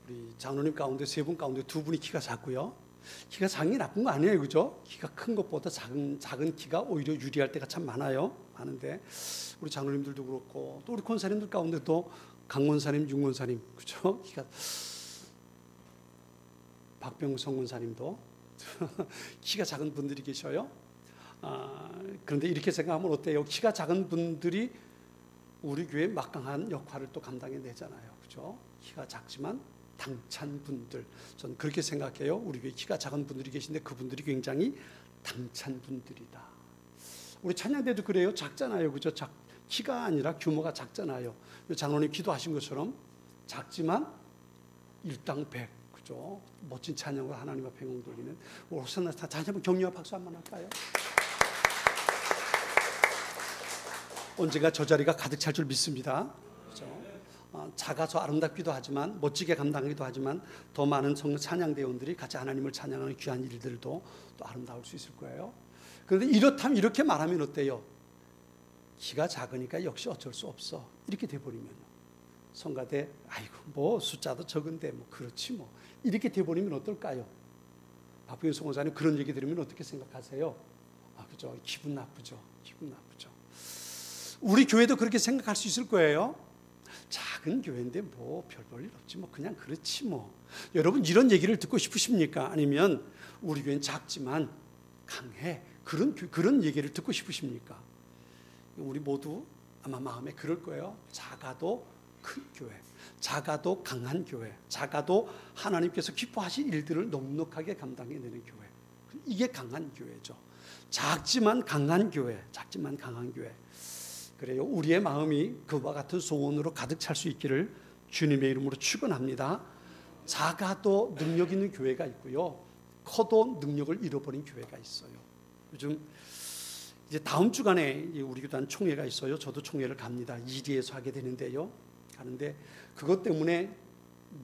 우리 장로님 가운데 세 분 가운데 두 분이 키가 작고요. 키가 작은 게 나쁜 거 아니에요, 그죠? 키가 큰 것보다 작은 키가 오히려 유리할 때가 참 많은데 우리 장로님들도 그렇고 또 우리 권사님들 가운데도 강권사님, 윤권사님, 그죠? 키가 박병성 권사님도 키가 작은 분들이 계셔요. 그런데 이렇게 생각하면 어때요? 키가 작은 분들이 우리 교회 막강한 역할을 또 감당해내잖아요, 그죠? 키가 작지만 당찬 분들, 저는 그렇게 생각해요. 우리 교회 키가 작은 분들이 계신데 그분들이 굉장히 당찬 분들이다. 우리 찬양대도 그래요. 작잖아요, 그죠? 키가 아니라 규모가 작잖아요. 장로님 기도하신 것처럼 작지만 일당백, 그죠? 멋진 찬양으로 하나님 앞에 영광 돌리는 호산나. 다시 한번 격려와 박수 한번 할까요? 언젠가 저 자리가 가득 찰 줄 믿습니다. 그죠? 작아서 아름답기도 하지만 멋지게 감당하기도 하지만 더 많은 찬양대원들이 같이 하나님을 찬양하는 귀한 일들도 또 아름다울 수 있을 거예요. 그런데 이렇다면 이렇게 말하면 어때요? 키가 작으니까 역시 어쩔 수 없어 이렇게 돼버리면 성가대 아이고 뭐 숫자도 적은데 뭐 그렇지 뭐 이렇게 돼버리면 어떨까요? 박병현 성호사님 그런 얘기 들으면 어떻게 생각하세요? 그죠? 기분 나쁘죠. 우리 교회도 그렇게 생각할 수 있을 거예요. 작은 교회인데 뭐 별 볼 일 없지 뭐 그냥 그렇지 뭐. 여러분 이런 얘기를 듣고 싶으십니까? 아니면 우리 교회는 작지만 강해 그런 얘기를 듣고 싶으십니까? 우리 모두 아마 마음에 그럴 거예요. 작아도 큰 교회, 작아도 강한 교회, 작아도 하나님께서 기뻐하실 일들을 넉넉하게 감당해내는 교회, 이게 강한 교회죠. 작지만 강한 교회. 그래요. 우리의 마음이 그와 같은 소원으로 가득 찰 수 있기를 주님의 이름으로 축원합니다. 작아도 능력 있는 교회가 있고요, 커도 능력을 잃어버린 교회가 있어요. 요즘 이제 다음 주간에 우리 교단 총회가 있어요. 저도 총회를 갑니다. 이리에서 하게 되는데요. 가는데 그것 때문에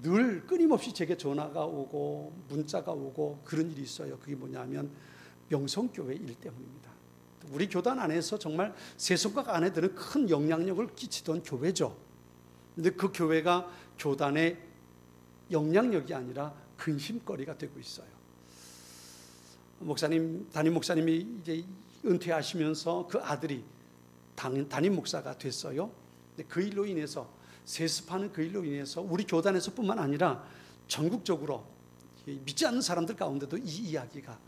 늘 끊임없이 제게 전화가 오고 문자가 오고 그런 일이 있어요. 그게 뭐냐면 명성교회 일 때문입니다. 우리 교단 안에서 정말 세 손가락 안에 드는 큰 영향력을 끼치던 교회죠. 그런데 그 교회가 교단의 영향력이 아니라 근심거리가 되고 있어요. 담임 목사님이 이제 은퇴하시면서 그 아들이 담임 목사가 됐어요. 근데 그 일로 인해서 세습하는 그 일로 인해서 우리 교단에서뿐만 아니라 전국적으로 믿지 않는 사람들 가운데도 이 이야기가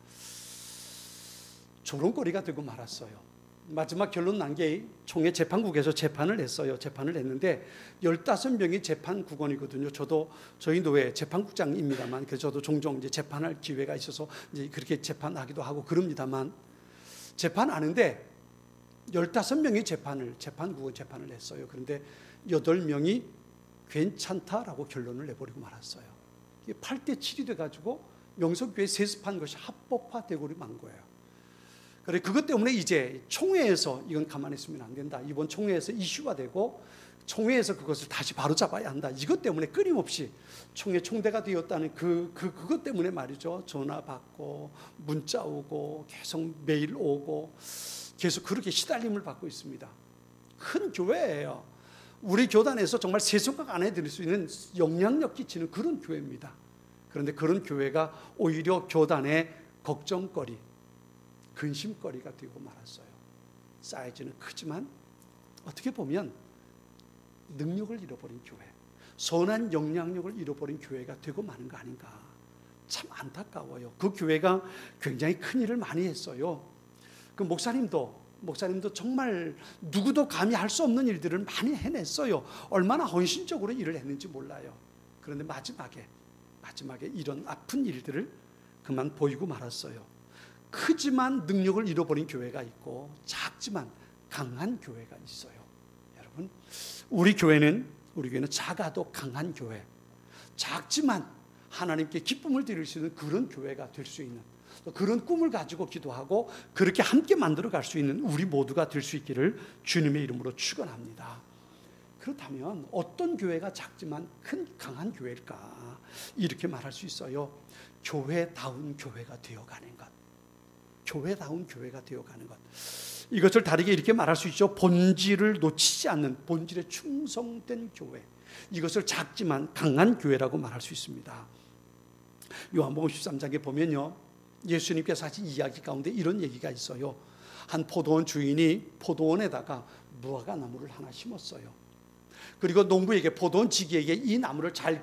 조롱거리가 되고 말았어요. 마지막 결론 난 게 총회 재판국에서 재판을 했어요. 재판을 했는데 15명이 재판국원이거든요. 저도 저희 노회 재판국장입니다만, 그래서 저도 종종 이제 재판할 기회가 있어서 이제 그렇게 재판하기도 하고 그럽니다만, 재판하는데 15명이 재판국원 재판을 했어요. 그런데 8명이 괜찮다라고 결론을 내버리고 말았어요. 이게 8대 7이 돼가지고 명성교회 세습한 것이 합법화되고 만 거예요. 그래, 그것 때문에 이제 총회에서 이건 가만히 있으면 안 된다. 이번 총회에서 이슈가 되고 총회에서 그것을 다시 바로잡아야 한다. 이것 때문에 끊임없이 총회 총대가 되었다는 그것 때문에 말이죠. 전화 받고 문자 오고 계속 메일 오고 계속 그렇게 시달림을 받고 있습니다. 큰 교회예요. 우리 교단에서 정말 세 손가락 안에 들 수 있는 영향력 끼치는 그런 교회입니다. 그런데 그런 교회가 오히려 교단의 걱정거리, 근심거리가 되고 말았어요. 사이즈는 크지만 어떻게 보면 능력을 잃어버린 교회, 선한 영향력을 잃어버린 교회가 되고 마는 거 아닌가. 참 안타까워요. 그 교회가 굉장히 큰 일을 많이 했어요. 그 목사님도 정말 누구도 감히 할 수 없는 일들을 많이 해냈어요. 얼마나 헌신적으로 일을 했는지 몰라요. 그런데 마지막에 이런 아픈 일들을 그만 보이고 말았어요. 크지만 능력을 잃어버린 교회가 있고 작지만 강한 교회가 있어요. 여러분, 우리 교회는 작아도 강한 교회, 작지만 하나님께 기쁨을 드릴 수 있는 그런 교회가 될 수 있는, 그런 꿈을 가지고 기도하고 그렇게 함께 만들어갈 수 있는 우리 모두가 될 수 있기를 주님의 이름으로 축원합니다. 그렇다면 어떤 교회가 작지만 강한 교회일까? 이렇게 말할 수 있어요. 교회다운 교회가 되어가는 것. 교회다운 교회가 되어가는 것. 이것을 다르게 이렇게 말할 수 있죠. 본질을 놓치지 않는, 본질에 충성된 교회, 이것을 작지만 강한 교회라고 말할 수 있습니다. 요한복음 13장에 보면요, 예수님께서 하신 이야기 가운데 이런 얘기가 있어요. 한 포도원 주인이 포도원에다가 무화과 나무를 하나 심었어요. 그리고 농부에게, 포도원 지기에게 이 나무를 잘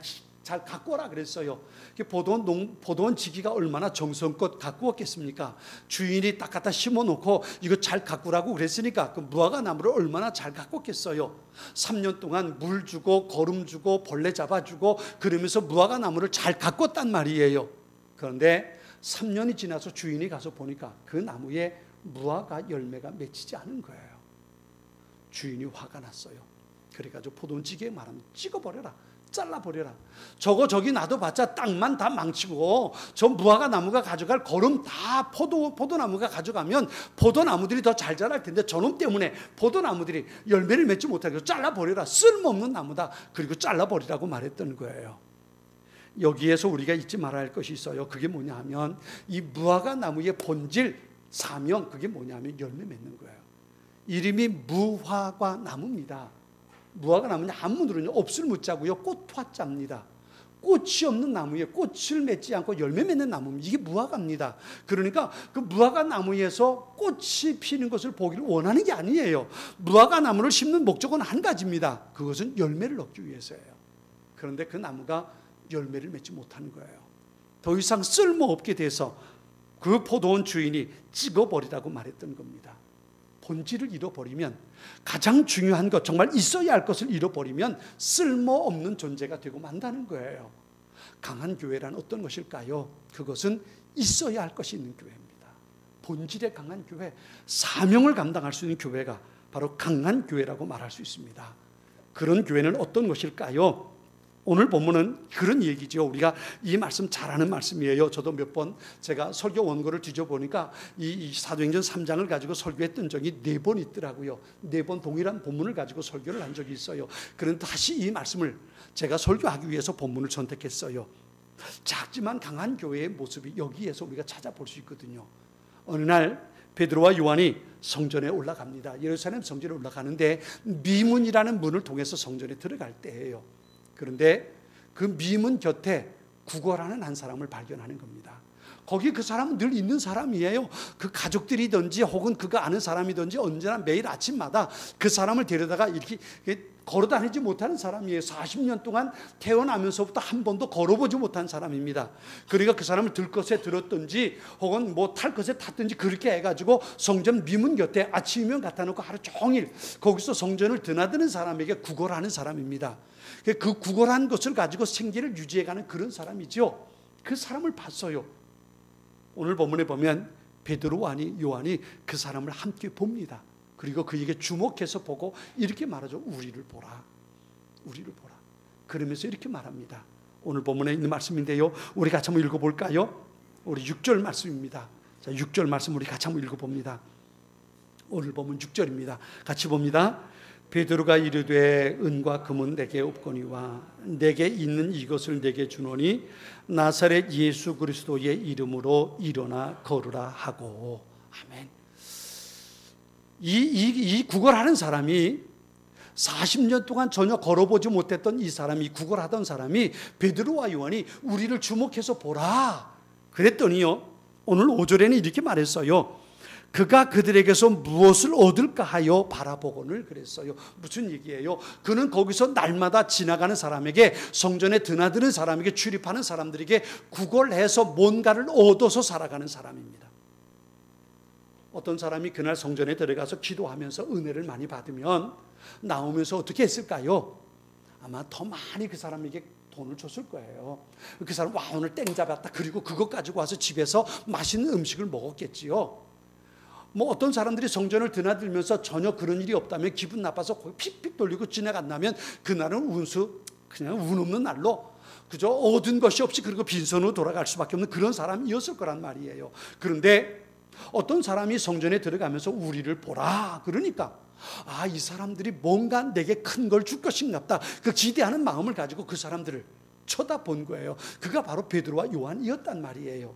갖고 오라 그랬어요. 포도원 지기가 얼마나 정성껏 갖고 왔겠습니까? 주인이 딱 갖다 심어놓고 이거 잘 갖고 오라고 그랬으니까 그 무화과 나무를 얼마나 잘 갖고 왔겠어요. 3년 동안 물 주고 거름 주고 벌레 잡아주고 그러면서 무화과 나무를 잘 갖고 왔단 말이에요. 그런데 3년이 지나서 주인이 가서 보니까 그 나무에 무화과 열매가 맺히지 않은 거예요. 주인이 화가 났어요. 그래가지고 포도원 지기에 말하면 찍어버려라, 잘라버려라. 저기 놔둬봤자 땅만 다 망치고 저 무화과 나무가 가져갈 거름 다 포도나무가 가져가면 포도나무들이 더 잘 자랄 텐데 저놈 때문에 포도나무들이 열매를 맺지 못하게 잘라버려라. 쓸모없는 나무다. 그리고 잘라버리라고 말했던 거예요. 여기에서 우리가 잊지 말아야 할 것이 있어요. 그게 뭐냐 하면 이 무화과 나무의 본질, 사명, 그게 뭐냐 하면 열매 맺는 거예요. 이름이 무화과 나무입니다. 무화과 나무는 한문으로는 없을 무자고요, 꽃화자입니다. 꽃이 없는 나무에 꽃을 맺지 않고 열매 맺는 나무입니다. 이게 무화과입니다. 그러니까 그 무화과 나무에서 꽃이 피는 것을 보기를 원하는 게 아니에요. 무화과 나무를 심는 목적은 한 가지입니다. 그것은 열매를 얻기 위해서예요. 그런데 그 나무가 열매를 맺지 못하는 거예요. 더 이상 쓸모없게 돼서 그 포도원 주인이 찍어버리라고 말했던 겁니다. 본질을 잃어버리면, 가장 중요한 것, 정말 있어야 할 것을 잃어버리면 쓸모없는 존재가 되고 만다는 거예요. 강한 교회란 어떤 것일까요? 그것은 있어야 할 것이 있는 교회입니다. 본질에 강한 교회, 사명을 감당할 수 있는 교회가 바로 강한 교회라고 말할 수 있습니다. 그런 교회는 어떤 것일까요? 오늘 본문은 그런 얘기죠. 우리가 이 말씀 잘 아는 말씀이에요. 저도 몇 번 제가 설교 원고를 뒤져보니까 이 사도행전 3장을 가지고 설교했던 적이 4번 있더라고요. 4번 동일한 본문을 가지고 설교를 한 적이 있어요. 그런데 다시 이 말씀을 제가 설교하기 위해서 본문을 선택했어요. 작지만 강한 교회의 모습이 여기에서 우리가 찾아볼 수 있거든요. 어느 날 베드로와 요한이 성전에 올라갑니다. 예루살렘 성전에 올라가는데 미문이라는 문을 통해서 성전에 들어갈 때예요. 그런데 그 미문 곁에 구걸하는 한 사람을 발견하는 겁니다. 거기 그 사람은 늘 있는 사람이에요. 그 가족들이든지 혹은 그가 아는 사람이든지 언제나 매일 아침마다 그 사람을 데려다가 이렇게 걸어다니지 못하는 사람이에요. 40년 동안 태어나면서부터 한 번도 걸어보지 못한 사람입니다. 그러니까 그 사람을 들 것에 들었든지 혹은 뭐 탈 것에 탔든지 그렇게 해가지고 성전 미문 곁에 아침이면 갖다 놓고 하루 종일 거기서 성전을 드나드는 사람에게 구걸하는 사람입니다. 그 구걸한 것을 가지고 생계를 유지해가는 그런 사람이죠. 그 사람을 봤어요. 오늘 본문에 보면 베드로와 요한이 그 사람을 함께 봅니다. 그리고 그에게 주목해서 보고 이렇게 말하죠. 우리를 보라. 우리를 보라. 그러면서 이렇게 말합니다. 오늘 본문에 있는 말씀인데요. 우리 같이 한번 읽어볼까요? 우리 6절 말씀입니다. 자, 6절 말씀 우리 같이 한번 읽어봅니다. 오늘 본문 6절입니다. 같이 봅니다. 베드로가 이르되 은과 금은 내게 없거니와 내게 있는 이것을 내게 주노니 나사렛 예수 그리스도의 이름으로 일어나 걸으라 하고. 아멘. 이 구걸하는 사람이 40년 동안 전혀 걸어보지 못했던 이 사람이, 구걸하던 사람이 베드로와 요한이 우리를 주목해서 보라 그랬더니요, 오늘 5절에는 이렇게 말했어요. 그가 그들에게서 무엇을 얻을까 하여 바라보거늘 그랬어요. 무슨 얘기예요? 그는 거기서 날마다 지나가는 사람에게, 성전에 드나드는 사람에게, 출입하는 사람들에게 구걸해서 뭔가를 얻어서 살아가는 사람입니다. 어떤 사람이 그날 성전에 들어가서 기도하면서 은혜를 많이 받으면 나오면서 어떻게 했을까요? 아마 더 많이 그 사람에게 돈을 줬을 거예요. 그 사람 와 오늘 땡 잡았다. 그리고 그것 가지고 와서 집에서 맛있는 음식을 먹었겠지요. 뭐 어떤 사람들이 성전을 드나들면서 전혀 그런 일이 없다면, 기분 나빠서 거기 픽픽 돌리고 지나간다면 그날은 그냥 운 없는 날로 그저 얻은 것이 없이 그리고 빈손으로 돌아갈 수밖에 없는 그런 사람이었을 거란 말이에요. 그런데 어떤 사람이 성전에 들어가면서 우리를 보라 그러니까 이 사람들이 뭔가 내게 큰 걸 줄 것인가 보다, 그 기대하는 마음을 가지고 그 사람들을 쳐다본 거예요. 그가 바로 베드로와 요한이었단 말이에요.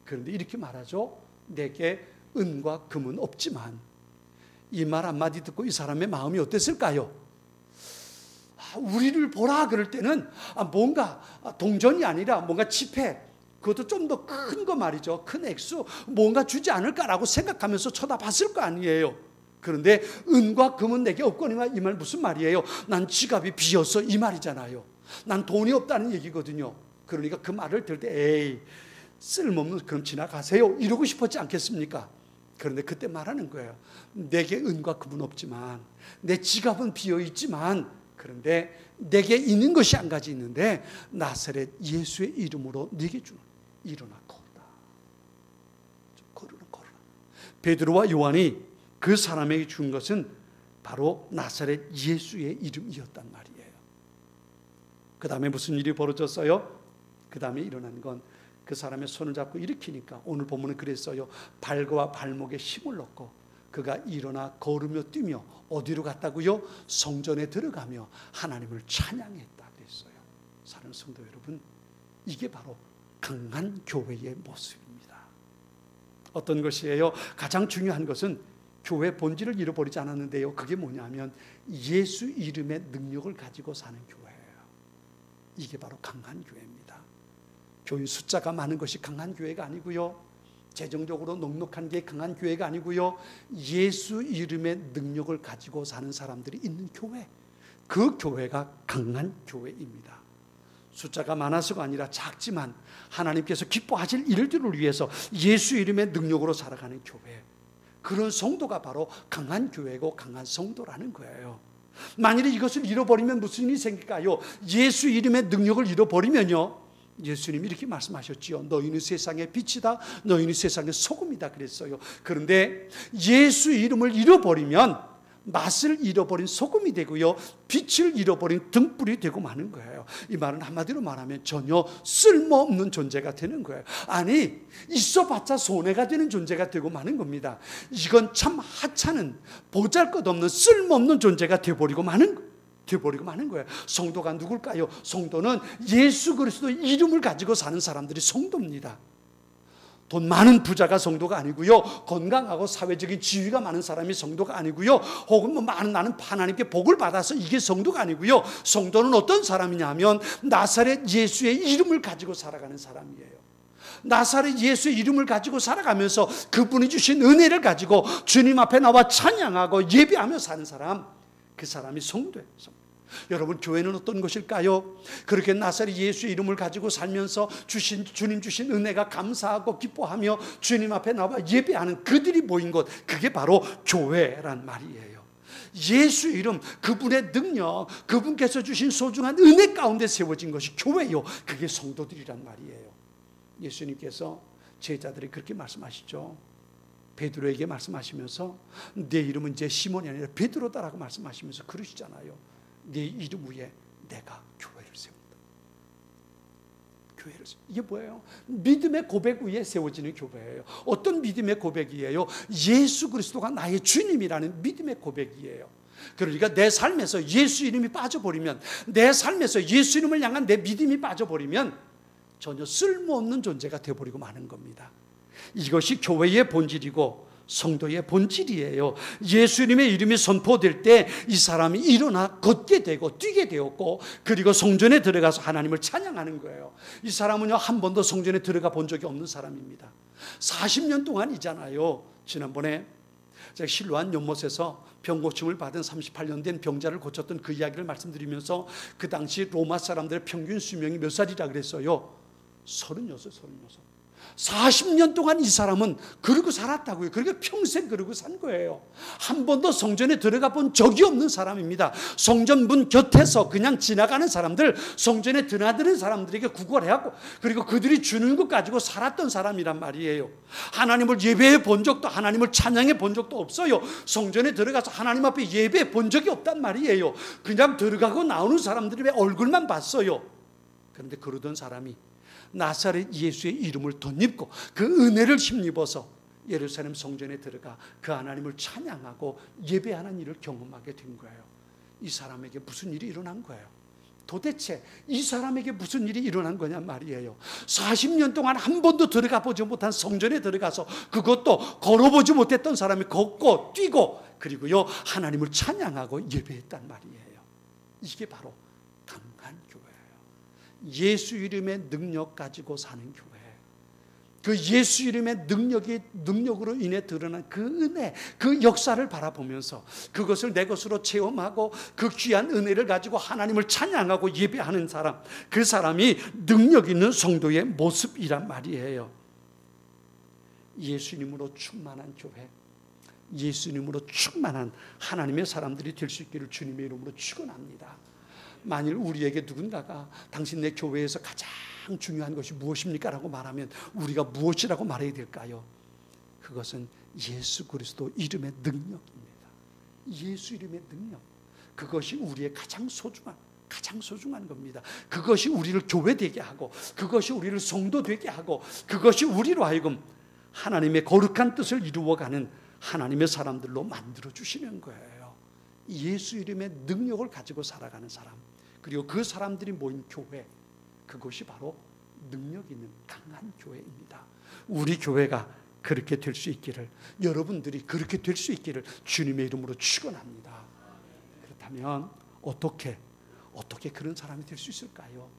그런데 이렇게 말하죠. 내게 은과 금은 없지만 이 말 한마디 듣고 이 사람의 마음이 어땠을까요? 우리를 보라 그럴 때는 뭔가 동전이 아니라 뭔가 지폐, 그것도 좀 더 큰 거 말이죠. 큰 액수 뭔가 주지 않을까라고 생각하면서 쳐다봤을 거 아니에요. 그런데 은과 금은 내게 없거니와 이 말 무슨 말이에요? 난 지갑이 비었어 이 말이잖아요. 난 돈이 없다는 얘기거든요. 그러니까 그 말을 들을 때 에이 쓸모없는 그럼 지나가세요 이러고 싶었지 않겠습니까? 그런데 그때 말하는 거예요. 내게 은과 금은 없지만 내 지갑은 비어있지만 그런데 내게 있는 것이 한 가지 있는데 나사렛 예수의 이름으로 네게 주는 일어나 걸어라. 걸어라. 베드로와 요한이 그 사람에게 준 것은 바로 나사렛 예수의 이름이었단 말이에요. 그 다음에 무슨 일이 벌어졌어요? 그 다음에 일어난 건 그 사람의 손을 잡고 일으키니까 오늘 본문은 그랬어요. 발과 발목에 힘을 얻고 그가 일어나 걸으며 뛰며 어디로 갔다고요? 성전에 들어가며 하나님을 찬양했다 그랬어요. 사랑하는 성도 여러분, 이게 바로 강한 교회의 모습입니다. 어떤 것이에요? 가장 중요한 것은 교회 본질을 잃어버리지 않았는데요. 그게 뭐냐면 예수 이름의 능력을 가지고 사는 교회예요. 이게 바로 강한 교회입니다. 교인 숫자가 많은 것이 강한 교회가 아니고요. 재정적으로 넉넉한 게 강한 교회가 아니고요. 예수 이름의 능력을 가지고 사는 사람들이 있는 교회, 그 교회가 강한 교회입니다. 숫자가 많아서가 아니라 작지만 하나님께서 기뻐하실 일들을 위해서 예수 이름의 능력으로 살아가는 교회, 그런 성도가 바로 강한 교회고 강한 성도라는 거예요. 만일에 이것을 잃어버리면 무슨 일이 생길까요? 예수 이름의 능력을 잃어버리면요, 예수님이 이렇게 말씀하셨지요. 너희는 세상의 빛이다, 너희는 세상의 소금이다 그랬어요. 그런데 예수 이름을 잃어버리면 맛을 잃어버린 소금이 되고요, 빛을 잃어버린 등불이 되고 마는 거예요. 이 말은 한마디로 말하면 전혀 쓸모없는 존재가 되는 거예요. 아니, 있어봤자 손해가 되는 존재가 되고 마는 겁니다. 이건 참 하찮은 보잘것없는 쓸모없는 존재가 되어버리고 마는 거예요. 성도가 누굴까요? 성도는 예수 그리스도 이름을 가지고 사는 사람들이 성도입니다. 돈 많은 부자가 성도가 아니고요, 건강하고 사회적인 지위가 많은 사람이 성도가 아니고요, 혹은 나는 하나님께 복을 받아서 이게 성도가 아니고요. 성도는 어떤 사람이냐면 나사렛 예수의 이름을 가지고 살아가는 사람이에요. 나사렛 예수의 이름을 가지고 살아가면서 그분이 주신 은혜를 가지고 주님 앞에 나와 찬양하고 예배하며 사는 사람, 그 사람이 성도예요. 여러분, 교회는 어떤 것일까요? 그렇게 나사렛 예수의 이름을 가지고 살면서 주님 주신 은혜가 감사하고 기뻐하며 주님 앞에 나와 예배하는 그들이 모인 곳, 그게 바로 교회란 말이에요. 예수 이름, 그분의 능력, 그분께서 주신 소중한 은혜 가운데 세워진 것이 교회요, 그게 성도들이란 말이에요. 예수님께서 제자들이 그렇게 말씀하시죠. 베드로에게 말씀하시면서 내 이름은 이제 시몬이 아니라 베드로다라고 말씀하시면서 그러시잖아요. 네 이름 위에 내가 교회를 세운다. 교회를 이게 뭐예요? 믿음의 고백 위에 세워지는 교회예요. 어떤 믿음의 고백이에요? 예수 그리스도가 나의 주님이라는 믿음의 고백이에요. 그러니까 내 삶에서 예수 이름이 빠져버리면, 내 삶에서 예수 이름을 향한 내 믿음이 빠져버리면 전혀 쓸모없는 존재가 되어버리고 마는 겁니다. 이것이 교회의 본질이고 성도의 본질이에요. 예수님의 이름이 선포될 때 이 사람이 일어나 걷게 되고 뛰게 되었고, 그리고 성전에 들어가서 하나님을 찬양하는 거예요. 이 사람은요, 한 번도 성전에 들어가 본 적이 없는 사람입니다. 40년 동안이잖아요. 지난번에 제가 실로암 연못에서 병고침을 받은 38년 된 병자를 고쳤던 그 이야기를 말씀드리면서 그 당시 로마 사람들의 평균 수명이 몇 살이라 그랬어요? 36. 40년 동안 이 사람은 그러고 살았다고요. 그러니까 평생 그러고 산 거예요. 한 번도 성전에 들어가 본 적이 없는 사람입니다. 성전 문 곁에서 그냥 지나가는 사람들, 성전에 드나드는 사람들에게 구걸해갖고, 그리고 그들이 주는 것 가지고 살았던 사람이란 말이에요. 하나님을 예배해 본 적도, 하나님을 찬양해 본 적도 없어요. 성전에 들어가서 하나님 앞에 예배해 본 적이 없단 말이에요. 그냥 들어가고 나오는 사람들의 얼굴만 봤어요. 그런데 그러던 사람이 나사렛 예수의 이름을 덧입고 그 은혜를 힘입어서 예루살렘 성전에 들어가 그 하나님을 찬양하고 예배하는 일을 경험하게 된 거예요. 이 사람에게 무슨 일이 일어난 거예요? 도대체 이 사람에게 무슨 일이 일어난 거냐 말이에요. 40년 동안 한 번도 들어가 보지 못한 성전에 들어가서, 그것도 걸어보지 못했던 사람이 걷고 뛰고, 그리고요 하나님을 찬양하고 예배했단 말이에요. 이게 바로 강한 교회예요. 예수 이름의 능력 가지고 사는 교회. 그 예수 이름의 능력으로 인해 드러난 그 은혜, 그 역사를 바라보면서 그것을 내 것으로 체험하고 그 귀한 은혜를 가지고 하나님을 찬양하고 예배하는 사람, 그 사람이 능력 있는 성도의 모습이란 말이에요. 예수님으로 충만한 교회, 예수님으로 충만한 하나님의 사람들이 될 수 있기를 주님의 이름으로 축원합니다. 만일 우리에게 누군가가 당신 내 교회에서 가장 중요한 것이 무엇입니까? 라고 말하면 우리가 무엇이라고 말해야 될까요? 그것은 예수 그리스도 이름의 능력입니다. 예수 이름의 능력, 그것이 우리의 가장 소중한 겁니다. 그것이 우리를 교회되게 하고, 그것이 우리를 성도 되게 하고, 그것이 우리로 하여금 하나님의 거룩한 뜻을 이루어가는 하나님의 사람들로 만들어주시는 거예요. 예수 이름의 능력을 가지고 살아가는 사람, 그리고 그 사람들이 모인 교회, 그것이 바로 능력 있는 강한 교회입니다. 우리 교회가 그렇게 될 수 있기를, 여러분들이 그렇게 될 수 있기를 주님의 이름으로 축원합니다. 그렇다면 어떻게 그런 사람이 될 수 있을까요?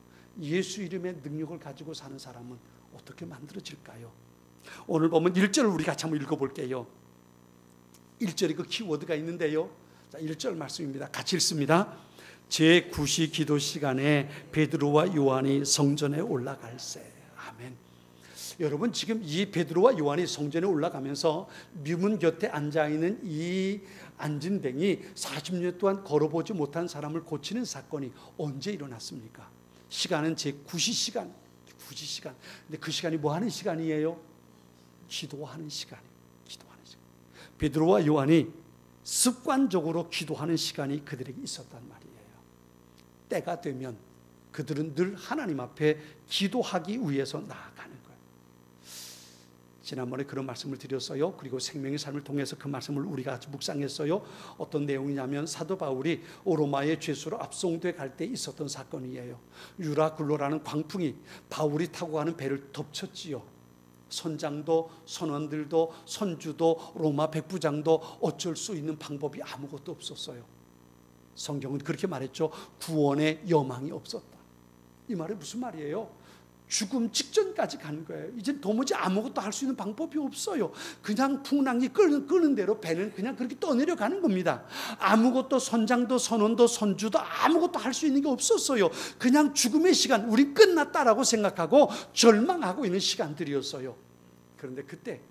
예수 이름의 능력을 가지고 사는 사람은 어떻게 만들어질까요? 오늘 보면 1절을 우리 같이 한번 읽어볼게요. 1절에 그 키워드가 있는데요. 자, 1절 말씀입니다. 같이 읽습니다. 제9시 기도 시간에 베드로와 요한이 성전에 올라갈새. 아멘. 여러분, 지금 이 베드로와 요한이 성전에 올라가면서 미문 곁에 앉아있는 이 안진뱅이 40년 동안 걸어보지 못한 사람을 고치는 사건이 언제 일어났습니까? 시간은 제9시 시간. 9시 시간. 근데 그 시간이 뭐 하는 시간이에요? 기도하는 시간이에요. 기도하는 시간. 베드로와 요한이 습관적으로 기도하는 시간이 그들에게 있었단 말이에요. 때가 되면 그들은 늘 하나님 앞에 기도하기 위해서 나아가는 거예요. 지난번에 그런 말씀을 드렸어요. 그리고 생명의 삶을 통해서 그 말씀을 우리가 같이 묵상했어요. 어떤 내용이냐면 사도 바울이 로마의 죄수로 압송돼 갈 때 있었던 사건이에요. 유라굴로라는 광풍이 바울이 타고 가는 배를 덮쳤지요. 선장도 선원들도 선주도 로마 백부장도 어쩔 수 있는 방법이 아무것도 없었어요. 성경은 그렇게 말했죠. 구원의 여망이 없었다. 이 말이 무슨 말이에요? 죽음 직전까지 간 거예요. 이제 도무지 아무것도 할 수 있는 방법이 없어요. 그냥 풍랑이 끄는 대로 배는 그냥 그렇게 떠내려가는 겁니다. 아무것도 선장도 선원도 선주도 아무것도 할 수 있는 게 없었어요. 그냥 죽음의 시간, 우리 끝났다라고 생각하고 절망하고 있는 시간들이었어요. 그런데 그때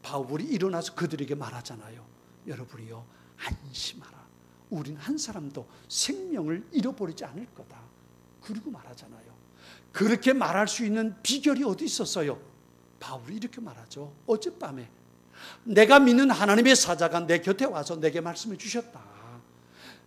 바울이 일어나서 그들에게 말하잖아요. 여러분이요, 안심하라. 우린 한 사람도 생명을 잃어버리지 않을 거다. 그리고 말하잖아요. 그렇게 말할 수 있는 비결이 어디 있었어요? 바울이 이렇게 말하죠. 어젯밤에 내가 믿는 하나님의 사자가 내 곁에 와서 내게 말씀해 주셨다.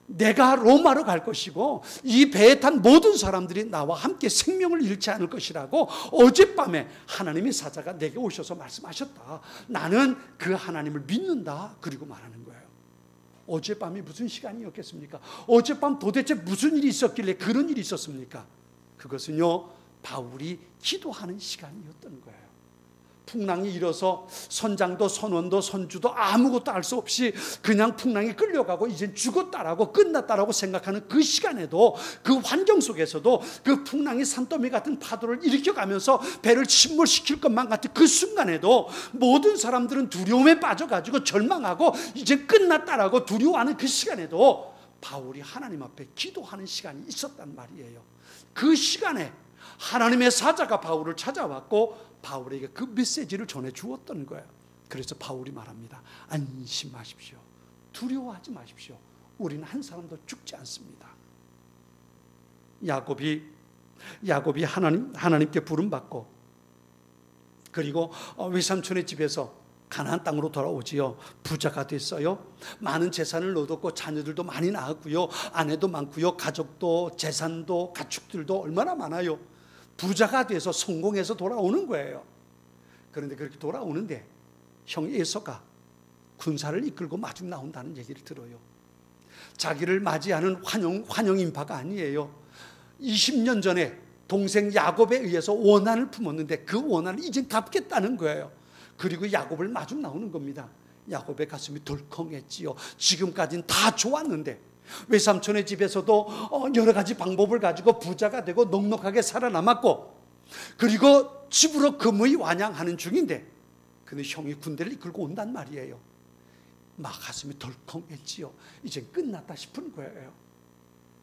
내가 로마로 갈 것이고 이 배에 탄 모든 사람들이 나와 함께 생명을 잃지 않을 것이라고 어젯밤에 하나님의 사자가 내게 오셔서 말씀하셨다. 나는 그 하나님을 믿는다. 그리고 말하는 거예요. 어젯밤이 무슨 시간이었겠습니까? 어젯밤 도대체 무슨 일이 있었길래 그런 일이 있었습니까? 그것은요, 바울이 기도하는 시간이었던 거예요. 풍랑이 일어서 선장도 선원도 선주도 아무것도 알 수 없이 그냥 풍랑이 끌려가고 이젠 죽었다라고 끝났다라고 생각하는 그 시간에도, 그 환경 속에서도 그 풍랑이 산더미 같은 파도를 일으켜가면서 배를 침몰시킬 것만 같은 그 순간에도 모든 사람들은 두려움에 빠져가지고 절망하고 이제 끝났다라고 두려워하는 그 시간에도 바울이 하나님 앞에 기도하는 시간이 있었단 말이에요. 그 시간에 하나님의 사자가 바울을 찾아왔고 바울에게 그 메시지를 전해 주었던 거예요. 그래서 바울이 말합니다. 안심하십시오. 두려워하지 마십시오. 우리는 한 사람도 죽지 않습니다. 야곱이 하나님께 부름받고 그리고 외삼촌의 집에서 가나안 땅으로 돌아오지요. 부자가 됐어요. 많은 재산을 얻었고 자녀들도 많이 낳았고요. 아내도 많고요. 가족도 재산도 가축들도 얼마나 많아요. 부자가 돼서 성공해서 돌아오는 거예요. 그런데 그렇게 돌아오는데 형 에서가 군사를 이끌고 마중 나온다는 얘기를 들어요. 자기를 맞이하는 환영 인파가 아니에요. 20년 전에 동생 야곱에 의해서 원한을 품었는데 그 원한을 이제 갚겠다는 거예요. 그리고 야곱을 마중 나오는 겁니다. 야곱의 가슴이 덜컹했지요. 지금까지는 다 좋았는데 외삼촌의 집에서도 여러 가지 방법을 가지고 부자가 되고 넉넉하게 살아남았고, 그리고 집으로 금의 완양하는 중인데 근데 형이 군대를 이끌고 온단 말이에요. 막 가슴이 덜컹했지요. 이제 끝났다 싶은 거예요.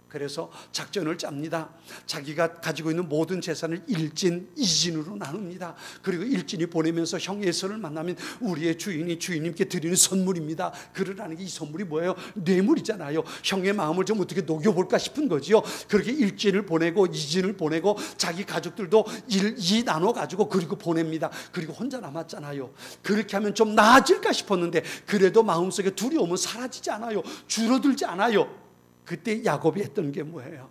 그래서 작전을 짭니다. 자기가 가지고 있는 모든 재산을 일진, 이진으로 나눕니다. 그리고 일진이 보내면서 형 에서를 만나면 우리의 주인이 주인님께 드리는 선물입니다. 그러라는 게 이 선물이 뭐예요? 뇌물이잖아요. 형의 마음을 좀 어떻게 녹여볼까 싶은 거지요. 그렇게 일진을 보내고 이진을 보내고 자기 가족들도 이 나눠가지고 그리고 보냅니다. 그리고 혼자 남았잖아요. 그렇게 하면 좀 나아질까 싶었는데 그래도 마음속에 두려움은 사라지지 않아요. 줄어들지 않아요. 그때 야곱이 했던 게 뭐예요?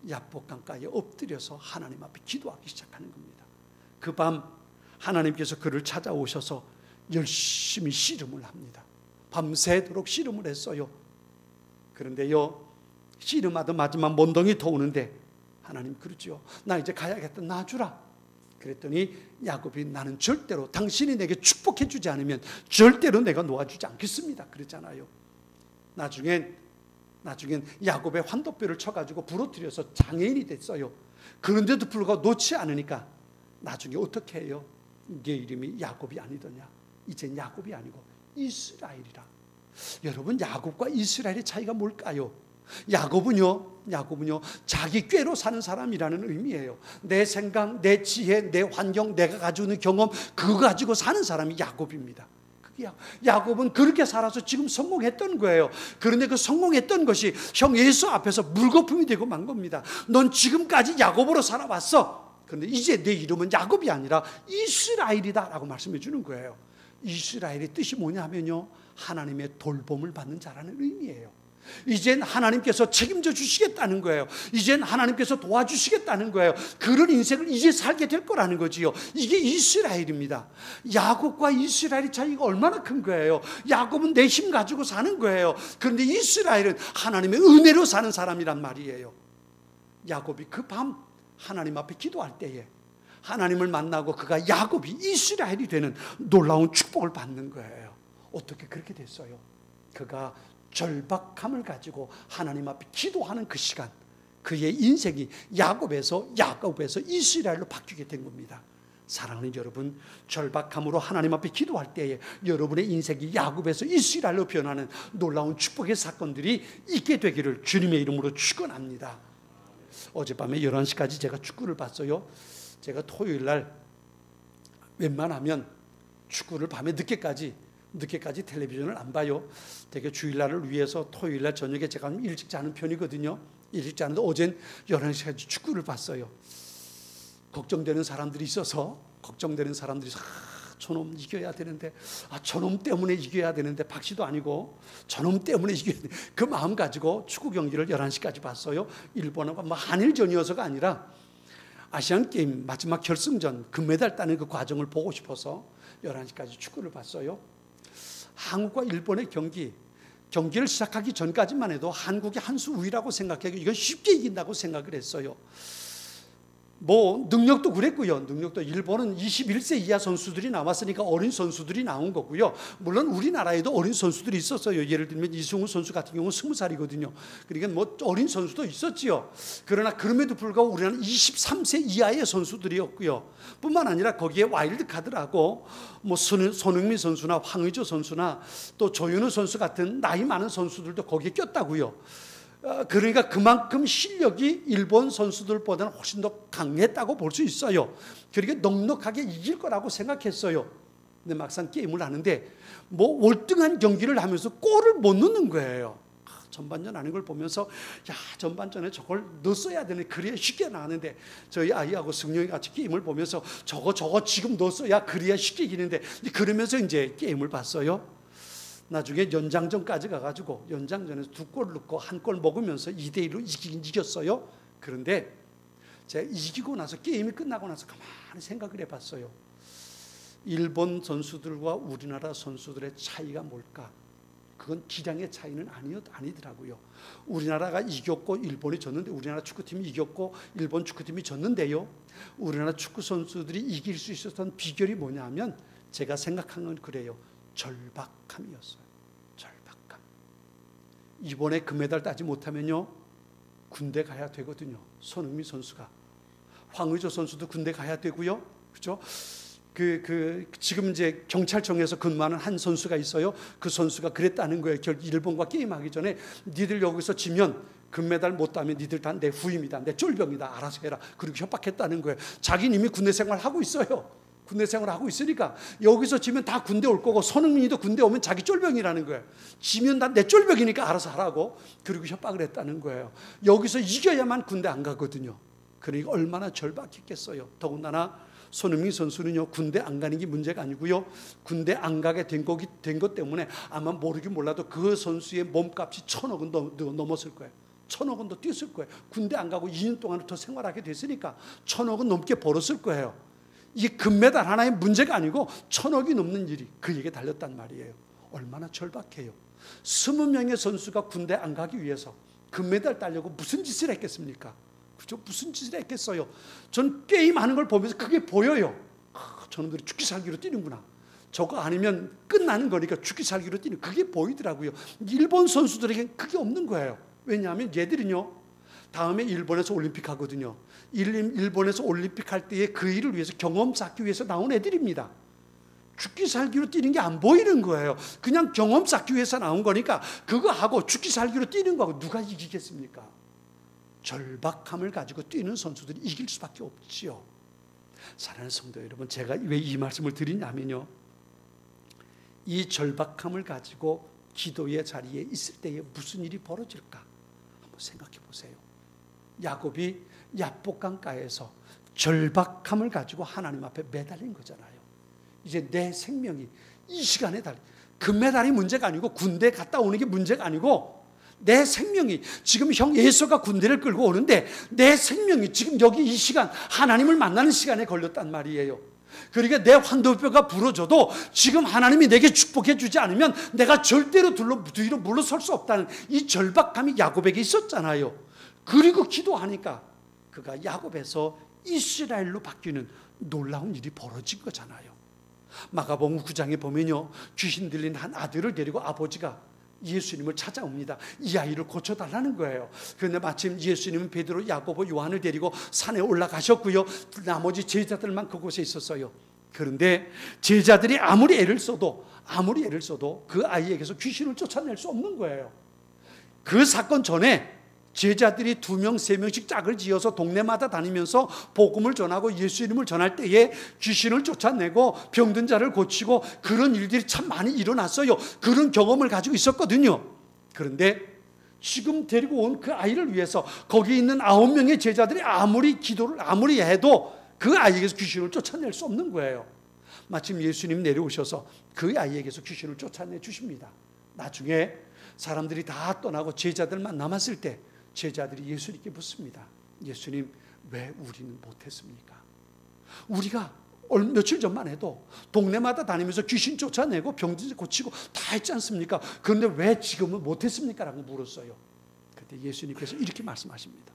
야복 강가에 엎드려서 하나님 앞에 기도하기 시작하는 겁니다. 그 밤 하나님께서 그를 찾아오셔서 열심히 씨름을 합니다. 밤새도록 씨름을 했어요. 그런데요, 씨름하던 마지막 먼덩이 더 오는데 하나님 그러죠. 나 이제 가야겠다. 놔주라. 그랬더니 야곱이 나는 절대로 당신이 내게 축복해 주지 않으면 절대로 내가 놓아주지 않겠습니다. 그랬잖아요. 나중엔 야곱의 환도뼈를 쳐가지고 부러뜨려서 장애인이 됐어요. 그런데도 불구하고 놓지 않으니까 나중에 어떻게 해요? 네 이름이 야곱이 아니더냐? 이젠 야곱이 아니고 이스라엘이라. 여러분, 야곱과 이스라엘의 차이가 뭘까요? 야곱은요 자기 꾀로 사는 사람이라는 의미예요. 내 생각, 내 지혜, 내 환경, 내가 가지고 있는 경험, 그거 가지고 사는 사람이 야곱입니다. 야곱은 그렇게 살아서 지금 성공했던 거예요. 그런데 그 성공했던 것이 형 예수 앞에서 물거품이 되고 만 겁니다. 넌 지금까지 야곱으로 살아왔어. 그런데 이제 내 이름은 야곱이 아니라 이스라엘이다 라고 말씀해 주는 거예요. 이스라엘의 뜻이 뭐냐면요, 하나님의 돌봄을 받는 자라는 의미예요. 이젠 하나님께서 책임져 주시겠다는 거예요. 이젠 하나님께서 도와주시겠다는 거예요. 그런 인생을 이제 살게 될 거라는 거지요. 이게 이스라엘입니다. 야곱과 이스라엘의 차이가 얼마나 큰 거예요. 야곱은 내 힘 가지고 사는 거예요. 그런데 이스라엘은 하나님의 은혜로 사는 사람이란 말이에요. 야곱이 그 밤 하나님 앞에 기도할 때에 하나님을 만나고 그가 야곱이 이스라엘이 되는 놀라운 축복을 받는 거예요. 어떻게 그렇게 됐어요? 그가 절박함을 가지고 하나님 앞에 기도하는 그 시간, 그의 인생이 야곱에서 이스라엘로 바뀌게 된 겁니다. 사랑하는 여러분, 절박함으로 하나님 앞에 기도할 때에 여러분의 인생이 야곱에서 이스라엘로 변하는 놀라운 축복의 사건들이 있게 되기를 주님의 이름으로 축원합니다. 어젯밤에 11시까지 제가 축구를 봤어요. 제가 토요일 날 웬만하면 축구를 밤에 늦게까지 텔레비전을 안 봐요. 되게 주일날을 위해서 토요일날 저녁에 제가 일찍 자는 편이거든요. 일찍 자는데 어젠 11시까지 축구를 봤어요. 걱정되는 사람들이 있어서 저놈 이겨야 되는데, 저놈 때문에 이겨야 되는데, 박씨도 아니고 저놈 때문에 이겨야 돼. 그 마음 가지고 축구 경기를 11시까지 봤어요. 일본하고 한일전이어서가 아니라 아시안게임 마지막 결승전 금메달 따는 그 과정을 보고 싶어서 11시까지 축구를 봤어요. 한국과 일본의 경기를 시작하기 전까지만 해도 한국이 한 수 우위라고 생각하고 이건 쉽게 이긴다고 생각을 했어요. 뭐 능력도 그랬고요. 능력도 일본은 21세 이하 선수들이 나왔으니까 어린 선수들이 나온 거고요. 물론 우리나라에도 어린 선수들이 있었어요. 예를 들면 이승우 선수 같은 경우는 20살이거든요. 그러니까 뭐 어린 선수도 있었지요. 그러나 그럼에도 불구하고 우리나라는 23세 이하의 선수들이었고요. 뿐만 아니라 거기에 와일드카드라고 뭐 손흥민 선수나 황의조 선수나 또 조현우 선수 같은 나이 많은 선수들도 거기에 꼈다고요. 그러니까 그만큼 실력이 일본 선수들보다는 훨씬 더 강했다고 볼 수 있어요. 그러니까 넉넉하게 이길 거라고 생각했어요. 근데 막상 게임을 하는데 뭐 월등한 경기를 하면서 골을 못 넣는 거예요. 전반전 하는 걸 보면서 전반전에 저걸 넣었어야 되는, 그래야 쉽게 나가는데, 저희 아이하고 승용이 같이 게임을 보면서 저거 지금 넣었어야 그래야 쉽게 이기는데, 그러면서 이제 게임을 봤어요. 나중에 연장전까지 가가지고 연장전에서 2골 넣고 1골 먹으면서 2대1로 이겼어요. 그런데 제가 이기고 나서, 게임이 끝나고 나서 가만히 생각을 해봤어요. 일본 선수들과 우리나라 선수들의 차이가 뭘까? 그건 기량의 차이는 아니더라고요. 우리나라가 이겼고 일본이 졌는데, 우리나라 축구팀이 이겼고 일본 축구팀이 졌는데요, 우리나라 축구 선수들이 이길 수 있었던 비결이 뭐냐면 제가 생각한 건 그래요. 절박함이었어요. 절박함. 이번에 금메달 따지 못하면요 군대 가야 되거든요. 손흥민 선수가. 황의조 선수도 군대 가야 되고요. 그렇죠? 지금 이제 경찰청에서 근무하는 한 선수가 있어요. 그 선수가 그랬다는 거예요. 일본과 게임하기 전에 니들 여기서 지면 금메달 못 따면 니들 다 내 후임이다, 내 쫄병이다, 알아서 해라. 그리고 협박했다는 거예요. 자기는 이미 군대 생활하고 있어요. 군대 생활하고 있으니까 여기서 지면 다 군대 올 거고, 손흥민이도 군대 오면 자기 쫄병이라는 거예요. 지면 다 내 쫄병이니까 알아서 하라고. 그리고 협박을 했다는 거예요. 여기서 이겨야만 군대 안 가거든요. 그러니까 얼마나 절박했겠어요. 더군다나 손흥민 선수는요 군대 안 가는 게 문제가 아니고요, 군대 안 가게 된 것 때문에 아마 모르긴 몰라도 그 선수의 몸값이 1,000억 원 넘었을 거예요. 1,000억 원도 뛰었을 거예요. 군대 안 가고 2년 동안 더 생활하게 됐으니까 1,000억 원 넘게 벌었을 거예요. 이게 금메달 하나의 문제가 아니고 1,000억이 넘는 일이 그에게 달렸단 말이에요. 얼마나 절박해요. 20명의 선수가 군대 안 가기 위해서 금메달 따려고 무슨 짓을 했겠습니까? 그죠? 무슨 짓을 했겠어요? 전 게임하는 걸 보면서 그게 보여요. 저놈들이 죽기 살기로 뛰는구나. 저거 아니면 끝나는 거니까 죽기 살기로 뛰는, 그게 보이더라고요. 일본 선수들에겐 그게 없는 거예요. 왜냐하면 얘들은요 다음에 일본에서 올림픽 하거든요. 일본에서 올림픽 할 때에 그 일을 위해서 경험 쌓기 위해서 나온 애들입니다. 죽기 살기로 뛰는 게 안 보이는 거예요. 그냥 경험 쌓기 위해서 나온 거니까 그거 하고 죽기 살기로 뛰는 거하고 누가 이기겠습니까? 절박함을 가지고 뛰는 선수들이 이길 수밖에 없지요. 사랑하는 성도 여러분, 제가 왜 이 말씀을 드리냐면요, 이 절박함을 가지고 기도의 자리에 있을 때에 무슨 일이 벌어질까 한번 생각해 보세요. 야곱이 야복강가에서 절박함을 가지고 하나님 앞에 매달린 거잖아요. 이제 내 생명이 이 시간에 금메달이 문제가 아니고 군대 갔다 오는 게 문제가 아니고 내 생명이 지금 형 예수가 군대를 끌고 오는데 내 생명이 지금 여기 이 시간 하나님을 만나는 시간에 걸렸단 말이에요. 그러니까 내 환도뼈가 부러져도 지금 하나님이 내게 축복해 주지 않으면 내가 절대로 뒤로 물러설 수 없다는 이 절박함이 야곱에게 있었잖아요. 그리고 기도하니까 그가 야곱에서 이스라엘로 바뀌는 놀라운 일이 벌어진 거잖아요. 마가복음 9장에 보면요, 귀신 들린 한 아들을 데리고 아버지가 예수님을 찾아옵니다. 이 아이를 고쳐달라는 거예요. 그런데 마침 예수님은 베드로, 야고보, 요한을 데리고 산에 올라가셨고요, 나머지 제자들만 그곳에 있었어요. 그런데 제자들이 아무리 애를 써도 그 아이에게서 귀신을 쫓아낼 수 없는 거예요. 그 사건 전에 제자들이 2명, 3명씩 짝을 지어서 동네마다 다니면서 복음을 전하고 예수 이름을 전할 때에 귀신을 쫓아내고 병든 자를 고치고 그런 일들이 참 많이 일어났어요. 그런 경험을 가지고 있었거든요. 그런데 지금 데리고 온 그 아이를 위해서 거기 있는 9명의 제자들이 아무리 기도를 아무리 해도 그 아이에게서 귀신을 쫓아낼 수 없는 거예요. 마침 예수님 내려오셔서 그 아이에게서 귀신을 쫓아내 주십니다. 나중에 사람들이 다 떠나고 제자들만 남았을 때 제자들이 예수님께 묻습니다. 예수님, 왜 우리는 못했습니까? 우리가 며칠 전만 해도 동네마다 다니면서 귀신 쫓아내고 병든 고치고 다 했지 않습니까? 그런데 왜 지금은 못했습니까? 라고 물었어요. 그때 예수님께서 이렇게 말씀하십니다.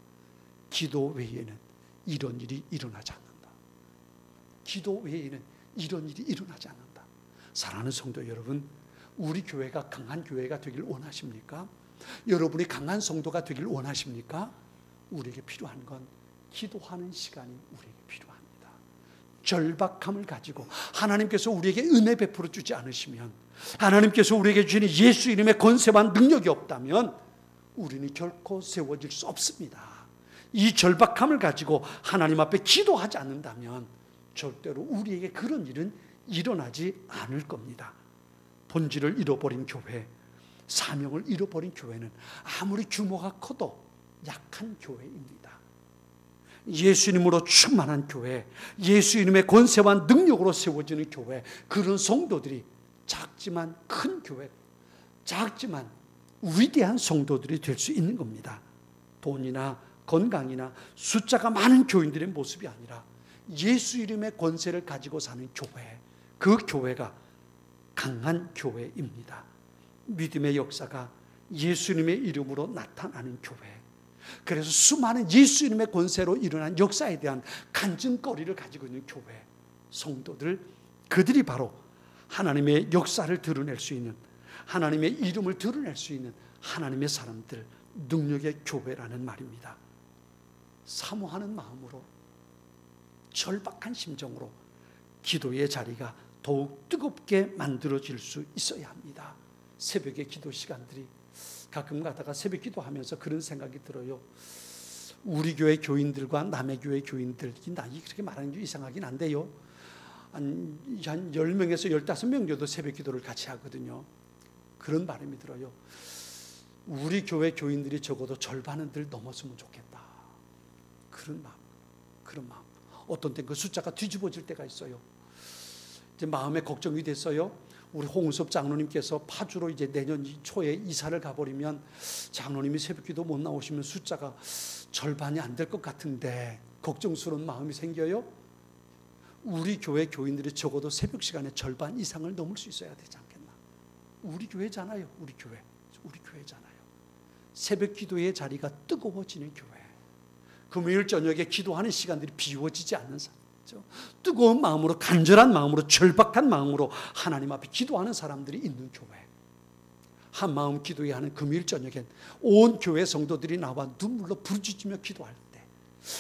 기도 외에는 이런 일이 일어나지 않는다. 기도 외에는 이런 일이 일어나지 않는다. 사랑하는 성도 여러분, 우리 교회가 강한 교회가 되길 원하십니까? 여러분이 강한 성도가 되길 원하십니까? 우리에게 필요한 건 기도하는 시간이 우리에게 필요합니다. 절박함을 가지고 하나님께서 우리에게 은혜 베풀어 주지 않으시면, 하나님께서 우리에게 주시는 예수 이름의 권세와 능력이 없다면 우리는 결코 세워질 수 없습니다. 이 절박함을 가지고 하나님 앞에 기도하지 않는다면 절대로 우리에게 그런 일은 일어나지 않을 겁니다. 본질을 잃어버린 교회, 사명을 잃어버린 교회는 아무리 규모가 커도 약한 교회입니다. 예수님으로 충만한 교회, 예수 이름의 권세와 능력으로 세워지는 교회, 그런 성도들이 작지만 큰 교회, 작지만 위대한 성도들이 될 수 있는 겁니다. 돈이나 건강이나 숫자가 많은 교인들의 모습이 아니라 예수 이름의 권세를 가지고 사는 교회, 그 교회가 강한 교회입니다. 믿음의 역사가 예수님의 이름으로 나타나는 교회. 그래서 수많은 예수님의 권세로 일어난 역사에 대한 간증거리를 가지고 있는 교회 성도들, 그들이 바로 하나님의 역사를 드러낼 수 있는, 하나님의 이름을 드러낼 수 있는 하나님의 사람들, 능력의 교회라는 말입니다. 사모하는 마음으로, 절박한 심정으로 기도의 자리가 더욱 뜨겁게 만들어질 수 있어야 합니다. 새벽의 기도 시간들이, 가끔 가다가 새벽 기도하면서 그런 생각이 들어요. 우리 교회 교인들과 남의 교회 교인들, 나이 그렇게 말하는 게 이상하긴 한데요, 한 10명에서 15명 정도 새벽 기도를 같이 하거든요. 그런 바람이 들어요. 우리 교회 교인들이 적어도 절반은 늘 넘었으면 좋겠다. 그런 마음. 어떤 때 그 숫자가 뒤집어질 때가 있어요. 이제 마음에 걱정이 됐어요. 우리 홍은섭 장로님께서 파주로 이제 내년 초에 이사를 가버리면 장로님이 새벽기도 못 나오시면 숫자가 절반이 안 될 것 같은데 걱정스러운 마음이 생겨요. 우리 교회 교인들이 적어도 새벽 시간에 절반 이상을 넘을 수 있어야 되지 않겠나. 우리 교회잖아요. 우리 교회잖아요. 새벽 기도의 자리가 뜨거워지는 교회. 금요일 저녁에 기도하는 시간들이 비워지지 않는 사람이죠. 뜨거운 마음으로, 간절한 마음으로, 절박한 마음으로 하나님 앞에 기도하는 사람들이 있는 교회. 한 마음 기도해야 하는 금요일 저녁엔 온 교회 성도들이 나와 눈물로 부르짖으며 기도할 때,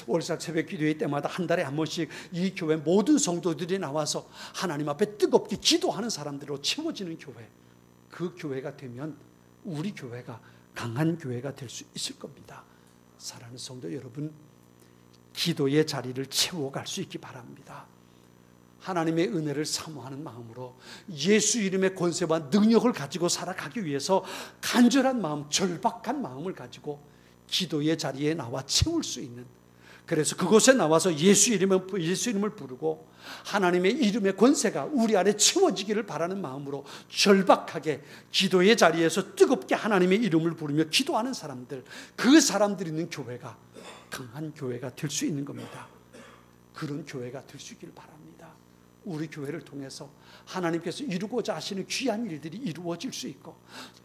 월삭 새벽 기도회 때마다 한 달에 한 번씩 이 교회 모든 성도들이 나와서 하나님 앞에 뜨겁게 기도하는 사람들로 채워지는 교회. 그 교회가 되면 우리 교회가 강한 교회가 될 수 있을 겁니다. 사랑하는 성도 여러분, 기도의 자리를 채워갈 수 있기 바랍니다. 하나님의 은혜를 사모하는 마음으로 예수 이름의 권세와 능력을 가지고 살아가기 위해서 간절한 마음, 절박한 마음을 가지고 기도의 자리에 나와 채울 수 있는, 그래서 그곳에 나와서 예수 이름을 부르고 하나님의 이름의 권세가 우리 안에 채워지기를 바라는 마음으로 절박하게 기도의 자리에서 뜨겁게 하나님의 이름을 부르며 기도하는 사람들, 그 사람들이 있는 교회가 강한 교회가 될 수 있는 겁니다. 그런 교회가 될 수 있기를 바랍니다. 우리 교회를 통해서 하나님께서 이루고자 하시는 귀한 일들이 이루어질 수 있고,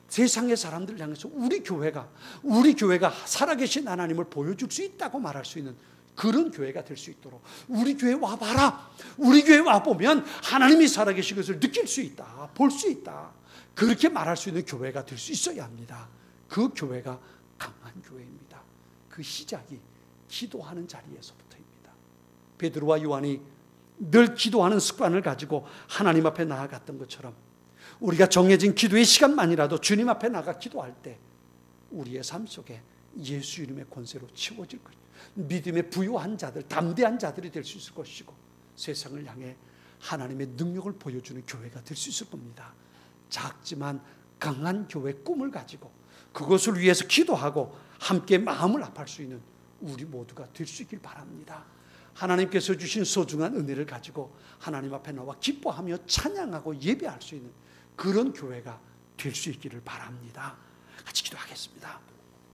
세상의 사람들을 향해서 우리 교회가 살아계신 하나님을 보여줄 수 있다고 말할 수 있는 그런 교회가 될 수 있도록, 우리 교회 와봐라, 우리 교회 와보면 하나님이 살아계신 것을 느낄 수 있다, 볼 수 있다, 그렇게 말할 수 있는 교회가 될 수 있어야 합니다. 그 교회가 강한 교회입니다. 그 시작이 기도하는 자리에서부터입니다. 베드로와 요한이 늘 기도하는 습관을 가지고 하나님 앞에 나아갔던 것처럼, 우리가 정해진 기도의 시간만이라도 주님 앞에 나가 기도할 때 우리의 삶 속에 예수 이름의 권세로 채워질 것입니다. 믿음의 부유한 자들, 담대한 자들이 될 수 있을 것이고, 세상을 향해 하나님의 능력을 보여주는 교회가 될 수 있을 겁니다. 작지만 강한 교회 꿈을 가지고 그것을 위해서 기도하고 함께 마음을 합할 수 있는 우리 모두가 될 수 있길 바랍니다. 하나님께서 주신 소중한 은혜를 가지고 하나님 앞에 나와 기뻐하며 찬양하고 예배할 수 있는 그런 교회가 될 수 있기를 바랍니다. 같이 기도하겠습니다.